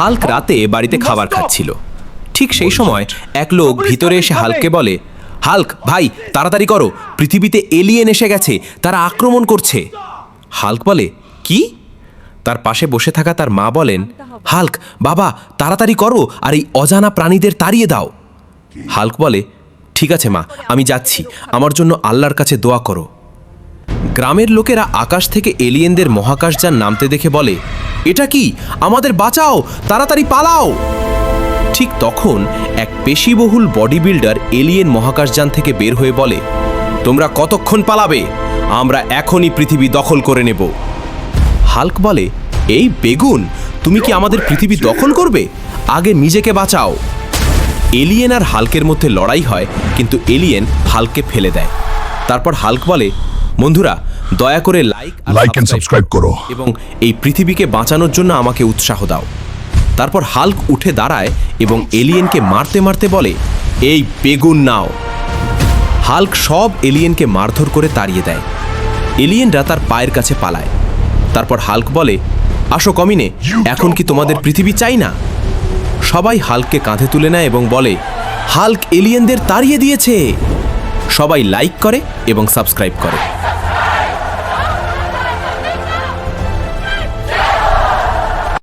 Hulk রাতে বাড়িতে খাবার খাচ্ছিল। ঠিক সেই সময় এক লোক ভিতরে এসে হাল্ককে বলে, হাল্ক ভাই তাড়াতাড়ি করো, পৃথিবীতে এলিয়েন এসে গেছে, তারা আক্রমণ করছে। হাল্ক বলে, কি? তার পাশে বসে থাকা তার মা বলেন, হাল্ক বাবা তাড়াতাড়ি করো আর এই অজানা প্রাণীদের তাড়িয়ে দাও। হাল্ক বলে, ঠিক আছে মা, আমি যাচ্ছি, আমার জন্য আল্লাহর কাছে দোয়া করো। গ্রামের লোকেরা আকাশ থেকে এলিয়েনদের মহাকাশযান নামতে দেখে বলে, এটা কি, আমাদের বাঁচাও, তাড়াতাড়ি পালাও। ঠিক তখন এক পেশিবহুল বডি বিল্ডার এলিয়েন মহাকাশযান থেকে বের হয়ে বলে, তোমরা কতক্ষণ পালাবে? আমরা এখনই পৃথিবী দখল করে নেব। হাল্ক বলে, এই বেগুন, তুমি কি আমাদের পৃথিবী দখল করবে? আগে নিজেকে বাঁচাও। এলিয়েন আর হাল্কের মধ্যে লড়াই হয়, কিন্তু এলিয়েন হাল্ককে ফেলে দেয়। তারপর হাল্ক বলে, বন্ধুরা দয়া করে লাইক এন্ড সাবস্ক্রাইব করো এবং এই পৃথিবীকে বাঁচানোর জন্য আমাকে উৎসাহ দাও। তারপর হাল্ক উঠে দাঁড়ায় এবং এলিয়েনকে মারতে মারতে বলে, এই বেগুন নাও। হাল্ক সব এলিয়েনকে মারধর করে তাড়িয়ে দেয়। এলিয়েনরা তার পায়ের কাছে পালায়। তারপর হাল্ক বলে, আসো কমিনে, এখন কি তোমাদের পৃথিবী চাই না? সবাই হাল্ককে কাঁধে তুলে নেয় এবং বলে, হাল্ক এলিয়েনদের তাড়িয়ে দিয়েছে। সবাই লাইক করে এবং সাবস্ক্রাইব করে।